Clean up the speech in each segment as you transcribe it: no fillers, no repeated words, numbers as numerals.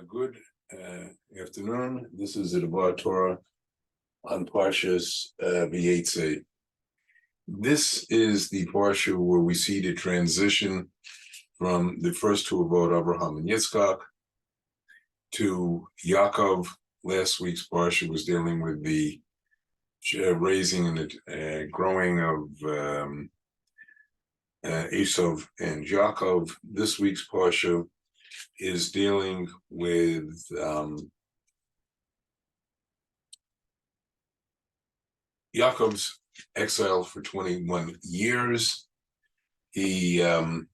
Good afternoon. This is the Debar Torah on Parashat Vayeitzei. This is the parsha where we see the transition from the first two about Abraham and Yitzchak to Yaakov. Last week's parsha was dealing with the raising and the growing of Esav and Yaakov. This week's parsha is dealing with Yaakov's exile for 21 years. He had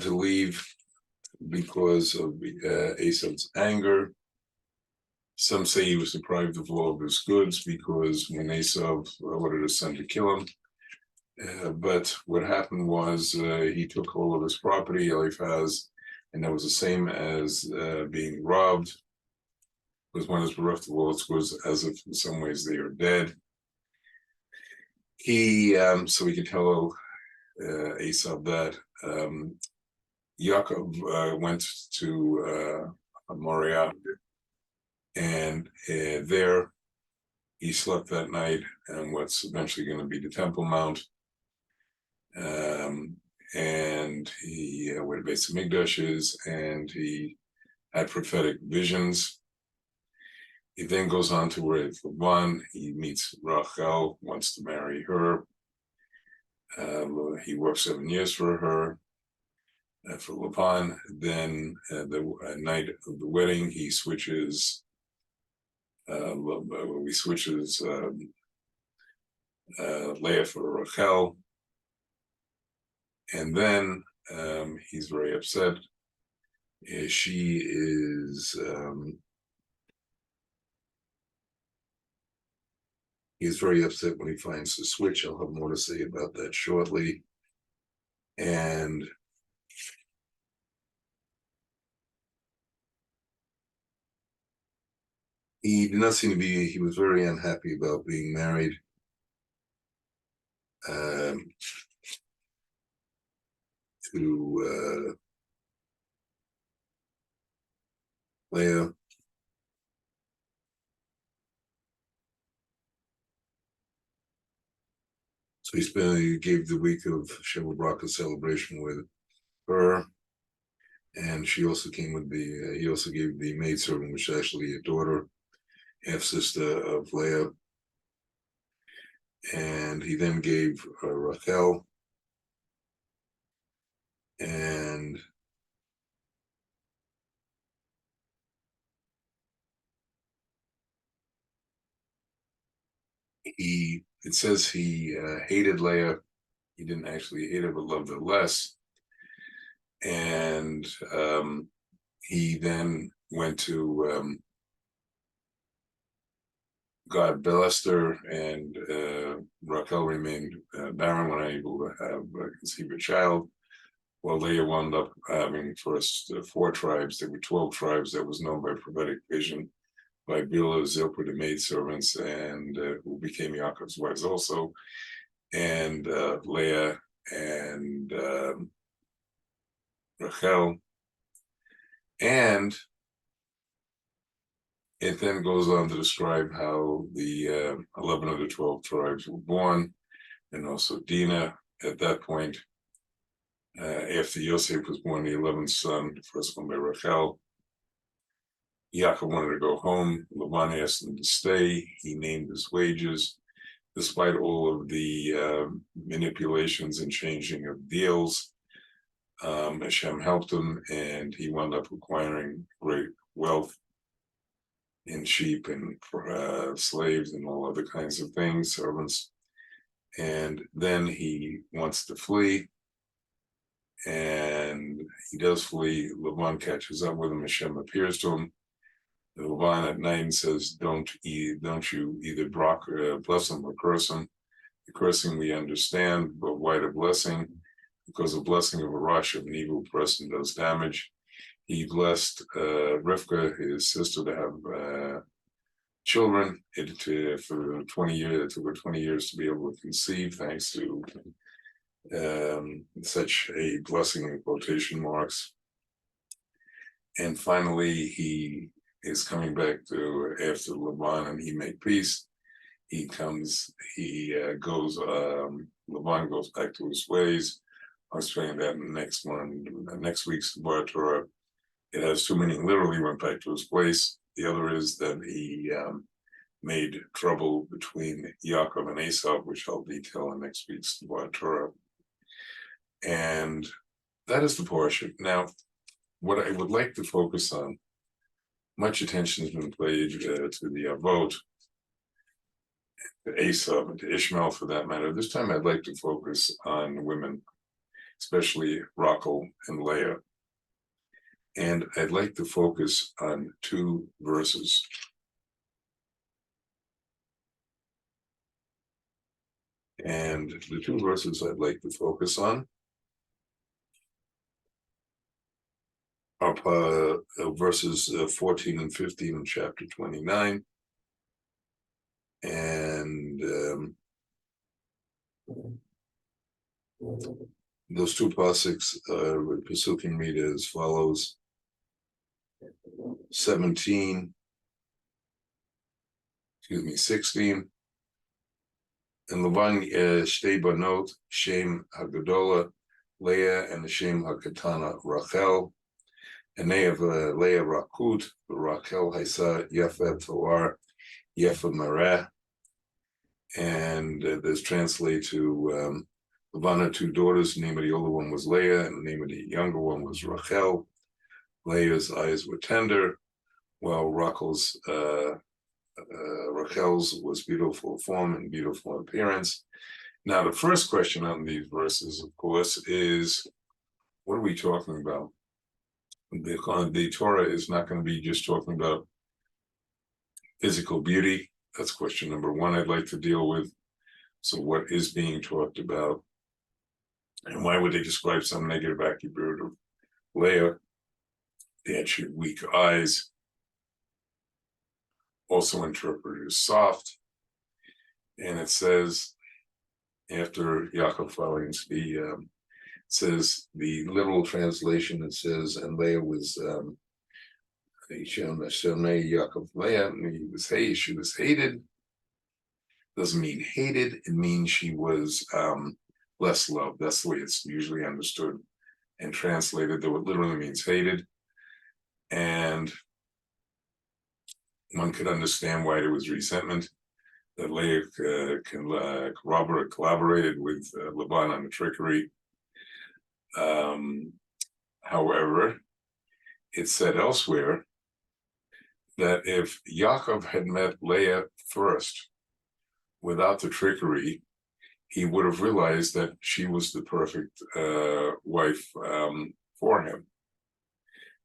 to leave because of Esav's anger. Some say he was deprived of all of his goods because when Esav ordered his son to kill him. But what happened was he took all of his property, Eliphaz, and that was the same as being robbed. Because one is bereft of all its goods, as if in some ways they are dead. So we can tell Esav that Yaakov went to Moriah, and there he slept that night on what's eventually going to be the Temple Mount. And he where the Beis Hamikdash is, and he had prophetic visions. He then goes on to where Laban, he meets Rachel, wants to marry her. He works 7 years for her, for Laban. Then the night of the wedding, he switches. He switches Leah for Rachel. And then he's very upset. She is, he's very upset when he finds the switch. I'll have more to say about that shortly. And he did not seem to be, he was very unhappy about being married. To Leah. So he gave the week of Sheva Brachah celebration with her, and she also came with he also gave the maidservant, which is actually a daughter, half-sister of Leah. And he then gave Rachel, and it says he hated Leah. He didn't actually hate her, but loved her less. And he then went to God blessed her, and Rachel remained barren, unable to have conceive a child. Well, Leah wound up having first 4 tribes. There were 12 tribes that was known by prophetic vision by Bilhah, Zilpah, the maidservants, and who became Yaakov's wives also, and Leah and Rachel. And it then goes on to describe how the 11 of the 12 tribes were born, and also Dinah at that point. After Yosef was born, the 11th son, the first one by Rachel. Yaakov wanted to go home. Laban asked him to stay. He named his wages. Despite all of the manipulations and changing of deals, Hashem helped him, and he wound up acquiring great wealth in sheep and slaves and all other kinds of things, servants. And then he wants to flee, and he does flee. Laban catches up with him. Hashem appears to him. Laban at night says, don't you either bless him or curse him. The cursing we understand, but why the blessing? Because the blessing of a rush of an evil person does damage. He blessed Rivka, his sister, to have children. For 20 years, it took her 20 years to be able to conceive, thanks to such a blessing in quotation marks. And finally, he is coming back to after Laban and he made peace. Goes, Laban goes back to his ways. I'll explain that in the next one, next week's Bar Torah. It has two meanings. Literally went back to his place. The other is that he made trouble between Yaakov and Esau, which I'll detail in next week's Bar Torah. And that is the portion. Now, what I would like to focus on, much attention has been paid to the Avot, to Esau, and to Ishmael for that matter. This time I'd like to focus on women, especially Rachel and Leah. And I'd like to focus on two verses. And the two verses I'd like to focus on are verses 14 and 15 in chapter 29. And those two passages with Pesukim read as follows. 16. And Lavan shtei banot Shem Hagadola Leah and the Shem Hakatana Rachel. And they have Leah Rakut, Rachel Haisa Yafet Toar Yefa Mareh. And there's translate to Lavan had two daughters. The name of the older one was Leah, and the name of the younger one was Rachel. Leah's eyes were tender, while Rachel's was beautiful form and beautiful appearance. Now, the first question on these verses, of course, is what are we talking about? The Torah is not going to be just talking about physical beauty. That's question number one I'd like to deal with. So what is being talked about? And why would they describe some negative attribute of Leah? They had weak eyes, also interpreted as soft. And it says, after Yaakov Fallings, it says, the literal translation, it says, and Leah was Yaakov Leah, she was hated. Doesn't mean hated, it means she was less loved. That's the way it's usually understood and translated, though it literally means hated. And one could understand why there was resentment that Leah collaborated with Laban on the trickery. However, it said elsewhere that if Yaakov had met Leah first without the trickery, he would have realized that she was the perfect wife for him.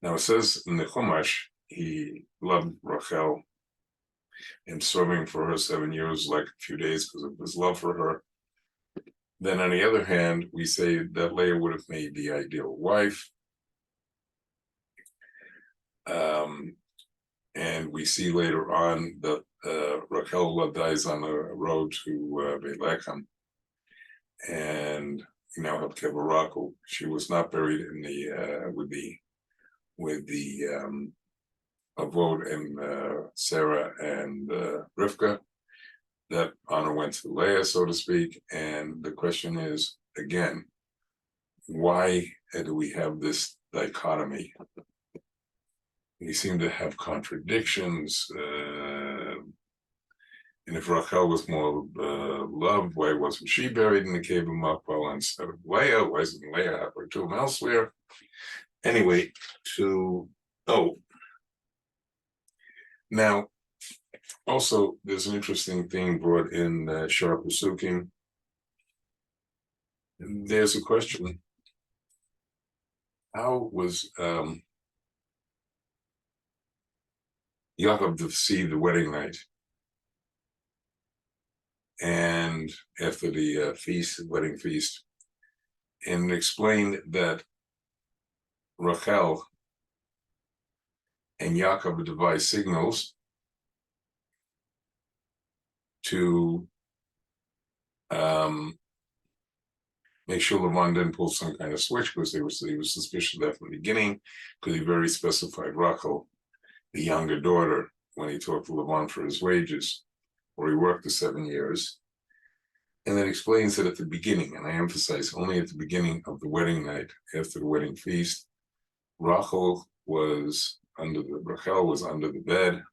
Now it says in the Chumash, he loved Rachel and serving for her 7 years, like a few days, because of his love for her. Then on the other hand, we say that Leah would have made the ideal wife. And we see later on that Rachel dies on the road to Beit Lechem. And you now have Kever Rachel. She was not buried in the with the Avot and Sarah and Rivka. That honor went to Leah, so to speak. And the question is, again, why do we have this dichotomy? We seem to have contradictions. And if Rachel was more loved, why wasn't she buried in the cave of Machpelah instead of Leah? Why isn't Leah have her tomb elsewhere? Anyway, now, also, there's an interesting thing brought in Shar Pesukim. There's a question. How was Yaakov deceived the wedding night? And after the wedding feast, and explained that Rachel and Yaakov devised signals to make sure Lavan didn't pull some kind of switch, because he was suspicious of that from the beginning, because he very specified Rachel, the younger daughter, when he talked to Lavan for his wages, where he worked the 7 years. And then explains that at the beginning, and I emphasize only at the beginning of the wedding night, after the wedding feast, Rachel was under the bed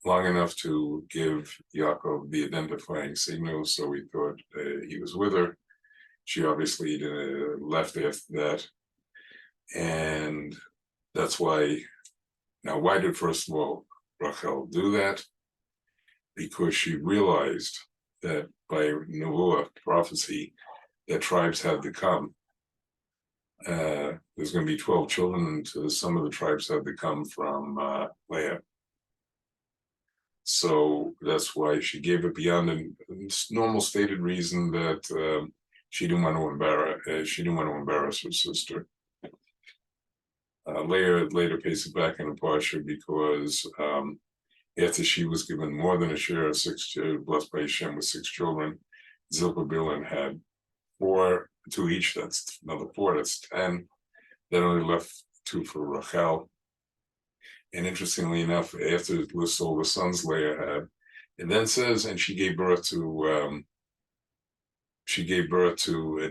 long enough to give Yaakov the identifying signal, so he thought he was with her. She obviously left after that, and that's why. Now, why did, first of all, Rachel do that? Because she realized that by Nevuah, prophecy, that tribes had to come. There's going to be 12 children, and some of the tribes had to come from Leah. So that's why she gave it beyond a normal stated reason that she didn't want to embarrass her sister. Leah later pays it back in a parsha because after she was given more than a share of 6, blessed by Hashem with 6 children, Zilpah Bilhan had 4, 2 each. That's another 4. That's 10. That only left 2 for Rachel. And interestingly enough, after it lists all the sons Leah had, it then says, and she gave birth to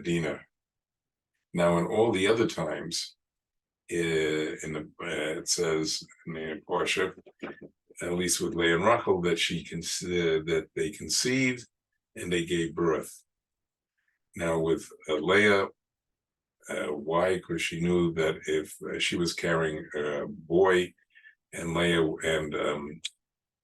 Dinah. Now, in all the other times, it says in the Parsha, at least with Leah and Rachel, that they conceived and they gave birth. Now with Leah, why? Because she knew that if she was carrying a boy, and Leah and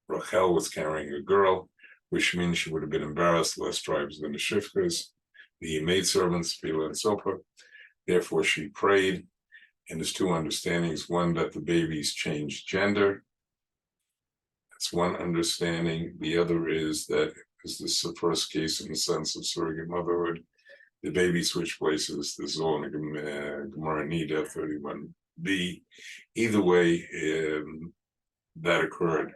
Rachel was carrying a girl, which means she would have been embarrassed, less tribes than the Shifkas, the maidservants, Bila and so forth. Therefore, she prayed, and there's 2 understandings. One, that the babies changed gender. That's one understanding. The other is that, because this is the first case in the sense of surrogate motherhood, the baby switched places. This is all in the Gemara Nida 31b. Either way, that occurred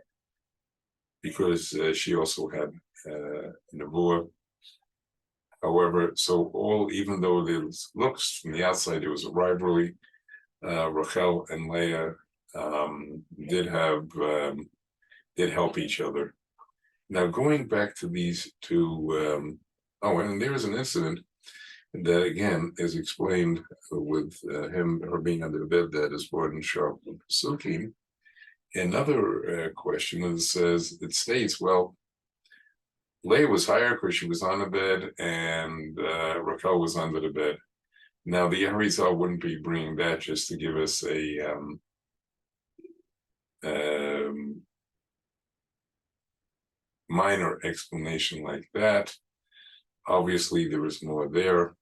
because she also had Nevuah. However, even though there looks from the outside there was a rivalry, Rachel and Leah did help each other. Now, going back to these 2, and there was an incident that again is explained with her being under the bed, that is brought in Sharp Pesukim. Another question it states, well, Leah was higher because she was on the bed, and Rachel was under the bed. Now, the Arizal wouldn't be bringing that just to give us a minor explanation like that. Obviously, there is more there,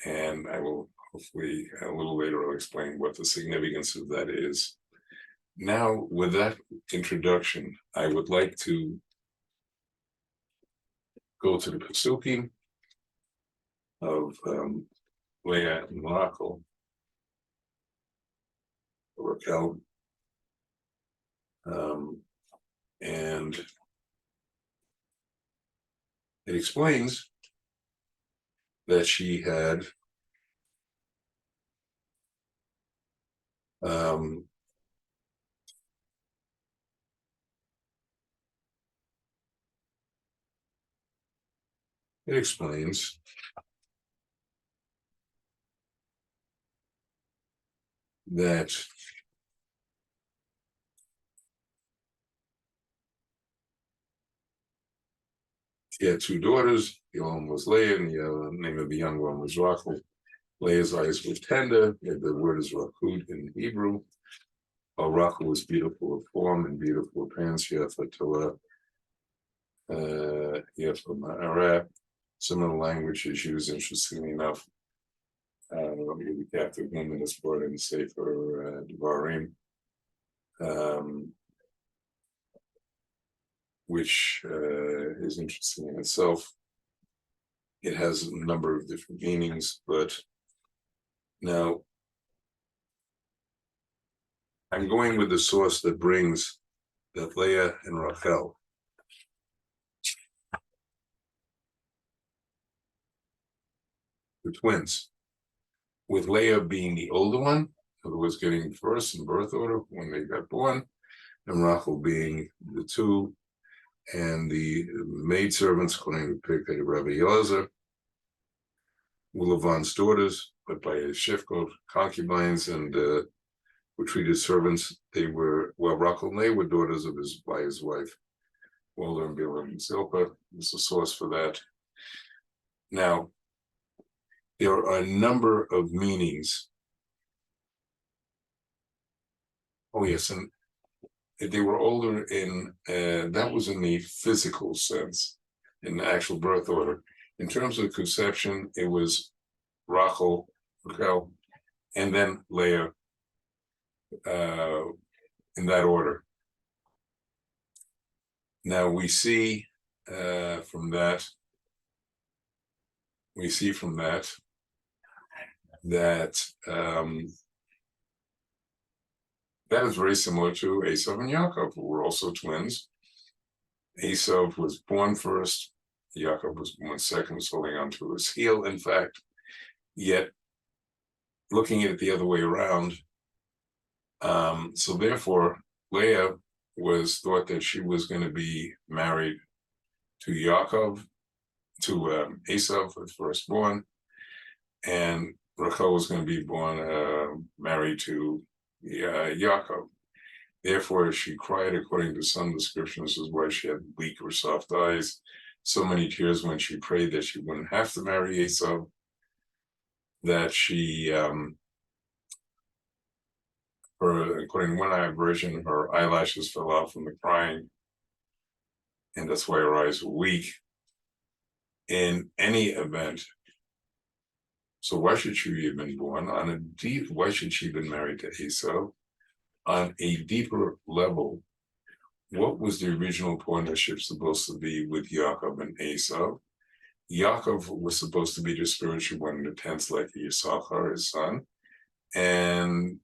and I will hopefully a little later I'll explain what the significance of that is. Now, with that introduction, I would like to go to the Pesukim of Leah and Rachel, and it explains that she had it explains that she had 2 daughters. The older one was Leah, and the name of the young one was Rachel. Leah's eyes were tender. The word is Rachud in Hebrew. While Rachel was beautiful of form and beautiful appearance, Yefatah, Ma'ara. Similar language is used, interestingly enough. The captive woman is brought in Sefer Devarim, which is interesting in itself. It has a number of different meanings, but now I'm going with the source that brings that Leah and Rachel twins, with Leah being the older one, in other words, getting first in birth order when they got born, and Rachel being the two, and the maidservants, according to Pirkei Rabbi Elazar, were Lavan's daughters, but by a shifkot, concubines, and were treated servants. They were, well, Rachel and Leah were daughters of his wife, Walder and Bilhah and Zilpah. There's a source for that. Now, there are a number of meanings. Oh, yes, and they were older in, that was in the physical sense, in the actual birth order. In terms of conception, it was Rachel, and then Leah, in that order. Now we see from that that that is very similar to Esau and Yaakov, who were also twins. Esau was born first, Yaakov was born second, was holding on to his heel, in fact. Yet, looking at it the other way around, so therefore, Leah was thought that she was going to be married to Yaakov, to Esau, the firstborn, and Rachel was going to be born married to Yaakov. Therefore, she cried, according to some descriptions. This is why she had weak or soft eyes, so many tears when she prayed that she wouldn't have to marry Esau, that she, according to one version, her eyelashes fell out from the crying, and that's why her eyes were weak. In any event, so why should she have been born on a deep? Why should she have been married to Esau? On a deeper level, what was the original partnership supposed to be with Yaakov and Esau? Yaakov was supposed to be the spiritual one in the tents, like Yisachar, his son, and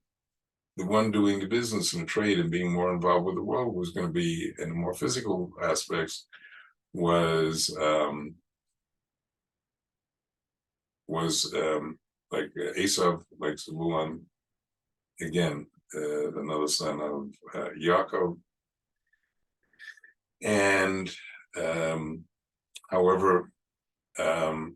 the one doing the business and the trade and being more involved with the world was going to be, in more physical aspects, was like Esau, like Zebulun, again, another son of Yaakov. And however, Yaakov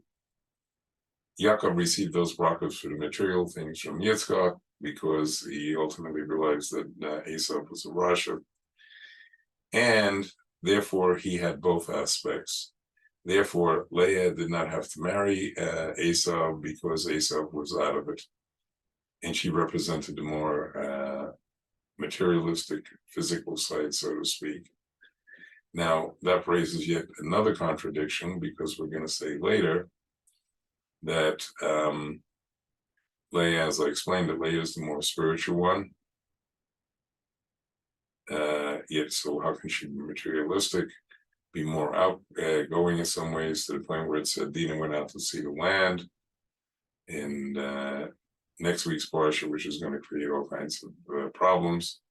received those brachos for the material things from Yitzchak, because he ultimately realized that Esau was a rasha, and therefore he had both aspects. Therefore, Leah did not have to marry Esau because Esau was out of it, and she represented the more materialistic, physical side, so to speak. Now, that raises yet another contradiction, because we're going to say later that Leah, as I explained, that Leah is the more spiritual one. Yet, so how can she be materialistic, be more outgoing in some ways, to the point where it said Dinah went out to see the land in next week's parsha, which is going to create all kinds of problems.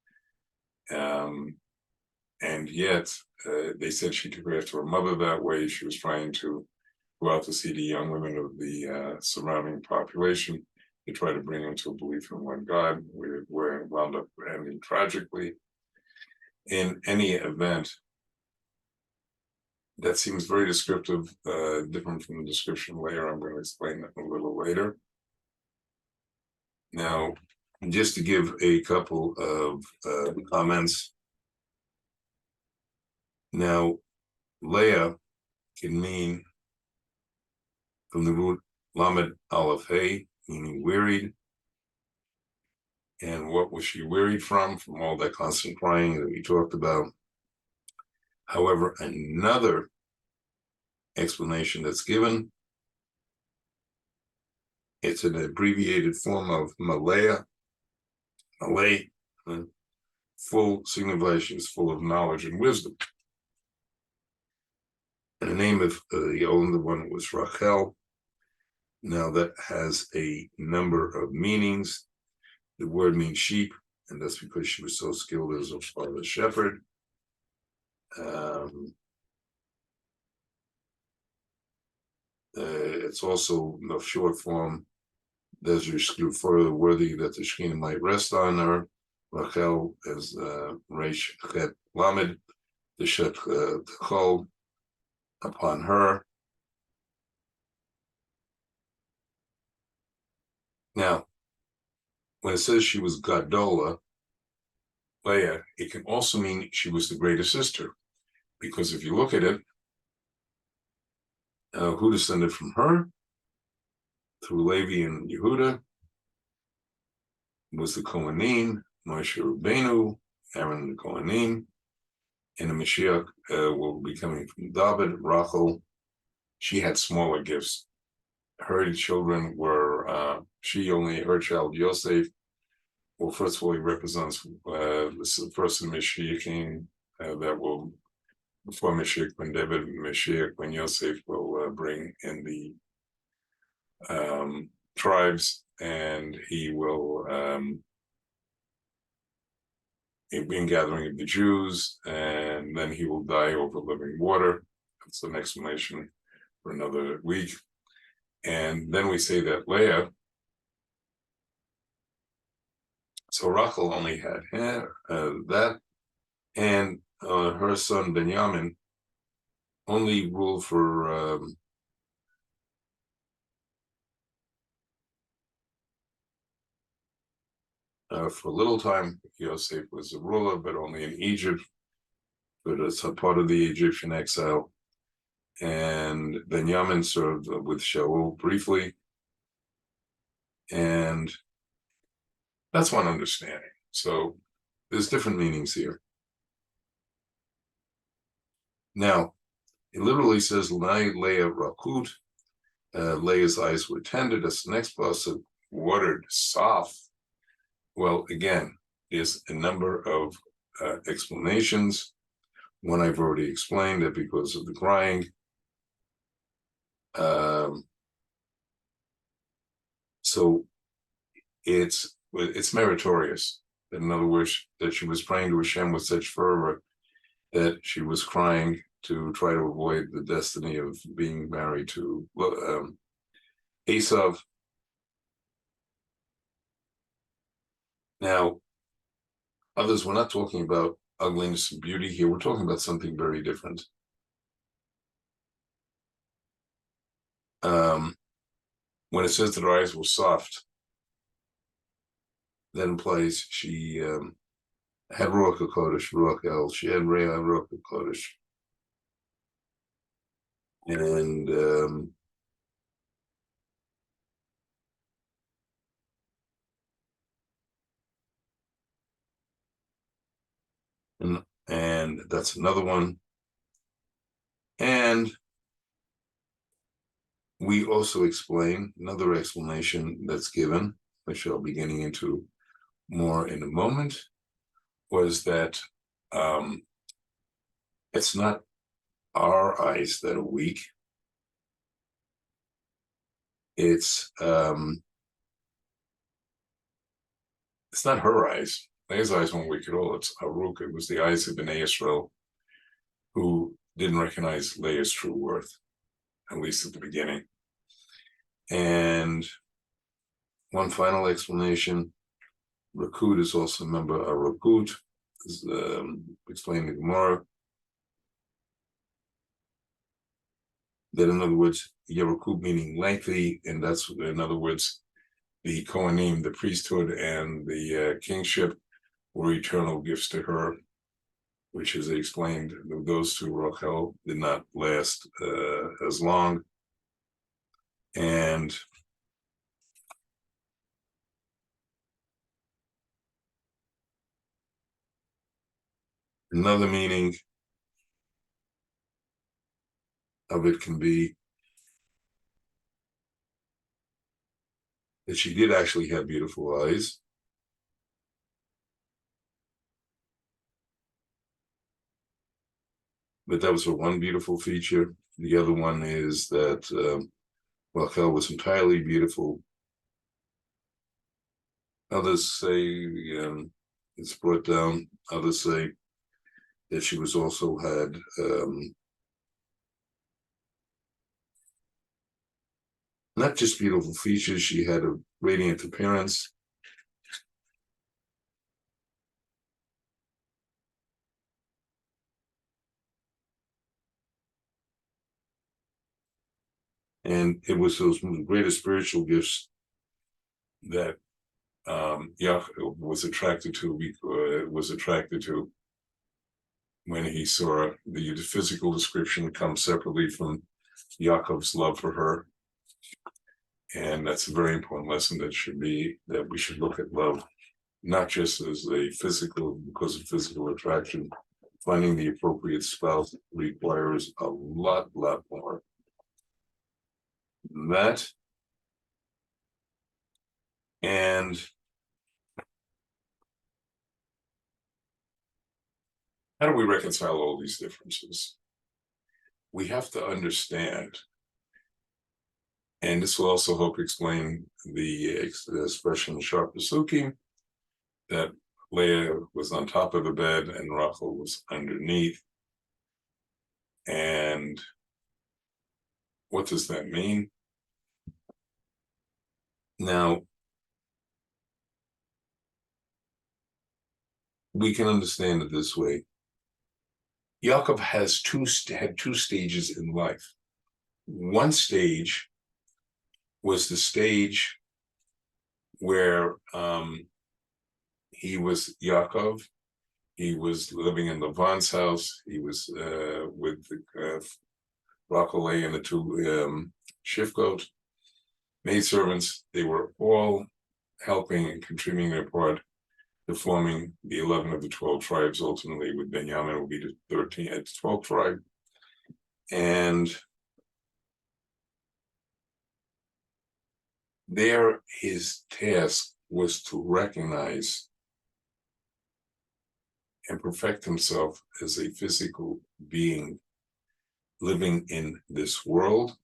And yet, they said she took after her mother that way. She was trying to go out to see the young women of the surrounding population to try to bring them to a belief in one God. We wound up ending tragically. In any event, that seems very descriptive, different from the description later. I'm going to explain that a little later. Now, just to give a couple of comments. Now, Leah can mean, from the root Lamed Aleph Hey, meaning wearied. And what was she wearied from? From all that constant crying that we talked about. However, another explanation that's given, it's an abbreviated form of Malaya. Malay, full signification is full of knowledge and wisdom. And the name of the older one was Rachel. Now that has a number of meanings. The word means sheep, and that's because she was so skilled as a shepherd. It's also the short form, Desert further worthy that the Shekhinah might rest on her. Rachel as Reish Chet Lamed, the Shet Chol upon her. Now, when it says she was Gadola, Leah, it can also mean she was the greater sister, because if you look at it, who descended from her through Levi and Yehuda was the Kohanim, Moshe Rabbeinu, Aaron the Kohanim, and the Mashiach will be coming from David, Rachel. She had smaller gifts. Her children were, her child Yosef. Well, first of all, he represents the first Mashiach that will, before Mashiach, when David, Mashiach, when Yosef will bring in the tribes, and he will be in gathering of the Jews, and then he will die over living water. That's an explanation for another week. And then we say that Leah, so Rachel only had that, and her son Benjamin only ruled for a little time. Yosef was a ruler, but only in Egypt, but it's a part of the Egyptian exile. And Benjamin served with Shaul briefly, and that's one understanding. So there's different meanings here. Now, it literally says, Leah Rakut, Leah's eyes were tender. That's the next pasuk, watered, soft. Well, again, there's a number of explanations. One I've already explained, that because of the crying. So it's meritorious. In other words, that she was praying to Hashem with such fervor that she was crying to try to avoid the destiny of being married to Esav. Now, others, we're not talking about ugliness and beauty here. We're talking about something very different. When it says that her eyes were soft, that implies she had Ruach HaKodesh, Ruach El, she had Ruach HaKodesh. And that's another one. And we also explain another explanation that's given, which I'll be getting into more in a moment, was that it's not our eyes that are weak. It's not her eyes. Leah's eyes weren't weak at all. It's Haruk. It was the eyes of Bnei Yisrael who didn't recognize Leah's true worth, at least at the beginning. And one final explanation, Rakut is also a member of Rakut, is explained in Gemara. That, in other words, Yerakut meaning lengthy, and that's, in other words, the Kohanim, the priesthood, and the kingship were eternal gifts to her, which, as I explained, those two, Rachel, did not last as long. And another meaning of it can be that she did actually have beautiful eyes. But that was her one beautiful feature. The other one is that Rachel was entirely beautiful. Others say it's brought down. Others say that she was also had not just beautiful features, she had a radiant appearance. And it was those greatest spiritual gifts that Yaakov was attracted to when he saw the physical description come separately from Yaakov's love for her. And that's a very important lesson that we should look at love, not just as because of physical attraction. Finding the appropriate spouse requires a lot more than that. And how do we reconcile all these differences? We have to understand, and this will also help explain the expression Shar Pesukim, that Leah was on top of the bed and Rachel was underneath. And what does that mean? Now, we can understand it this way. Yaakov had two stages in life. One stage was the stage where he was Yaakov. He was living in Lavan's house. He was with Rachel and the two shifgot maidservants. They were all helping and contributing their part to forming the 11 of the 12 tribes. Ultimately, with Benjamin, will be the 12th tribe. And there, his task was to recognize and perfect himself as a physical being living in this world.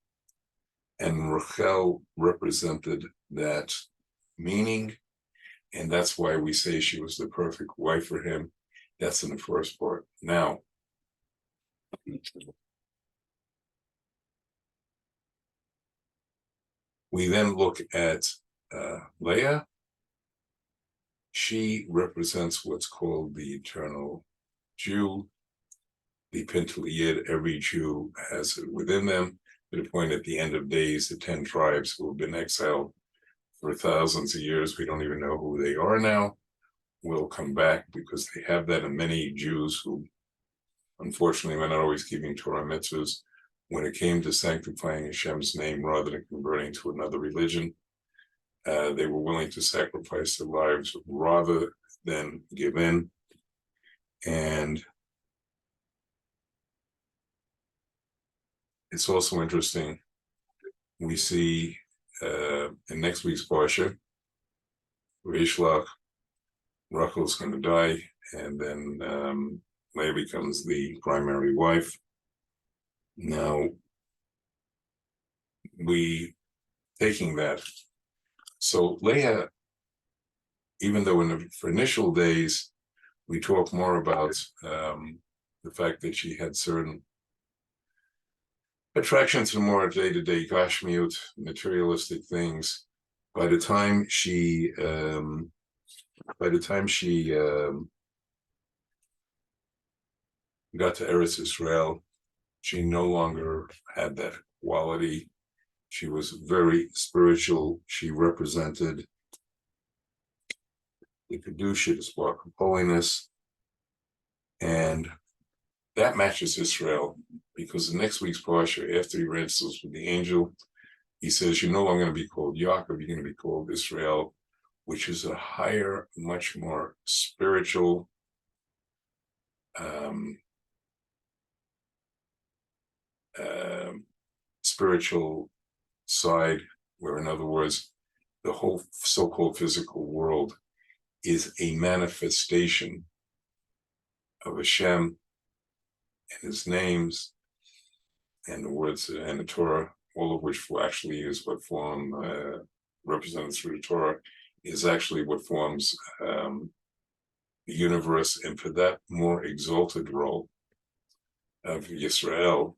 And Rachel represented that meaning. And that's why we say she was the perfect wife for him. That's in the first part. Now, we then look at Leah. She represents what's called the eternal Jew, the Pintel Yid. Every Jew has it within them, to the point at the end of days, the 10 tribes who have been exiled for thousands of years, we don't even know who they are now, will come back because they have that. And many Jews who, unfortunately, were not always keeping Torah mitzvahs, when it came to sanctifying Hashem's name rather than converting to another religion, they were willing to sacrifice their lives rather than give in. And it's also interesting, we see in next week's Parsha, Vayishlach, Rachel's going to die, and then Leah becomes the primary wife. Now, we taking that, so Leah, even though for initial days, we talk more about the fact that she had certain attractions to more day-to-day gashmiut, materialistic things. By the time she got to Eretz Israel, she no longer had that quality. She was very spiritual. She represented the Kedusha, the spark of holiness. And that matches Israel, because the next week's Parsha, after he wrestles with the angel, he says, you're no longer going to be called Yaakov, you're going to be called Israel, which is a higher, much more spiritual, spiritual side, where, in other words, the whole so-called physical world is a manifestation of Hashem and his names and the words and the Torah, all of which actually is what form represented through the Torah, is actually what forms the universe. And for that more exalted role of Yisrael,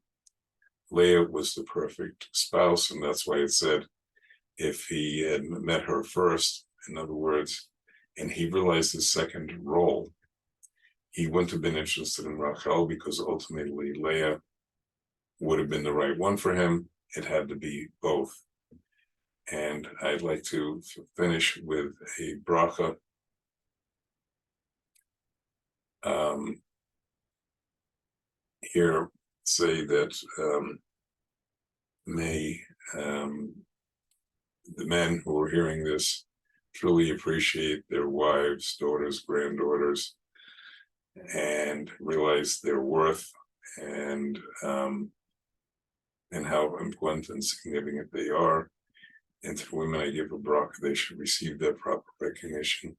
Leah was the perfect spouse, and that's why it said if he had met her first, in other words, and he realized his second role, he wouldn't have been interested in Rachel because ultimately Leah would have been the right one for him. It had to be both. And I'd like to finish with a bracha. Here say that may the men who are hearing this truly appreciate their wives, daughters, granddaughters, and realize their worth and how important and significant they are. And to the women I give a bracha, they should receive that proper recognition.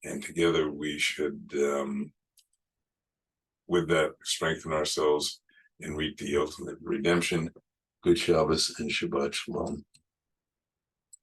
And together we should, with that, strengthen ourselves and reap the ultimate redemption. Good Shabbos and Shabbat Shalom.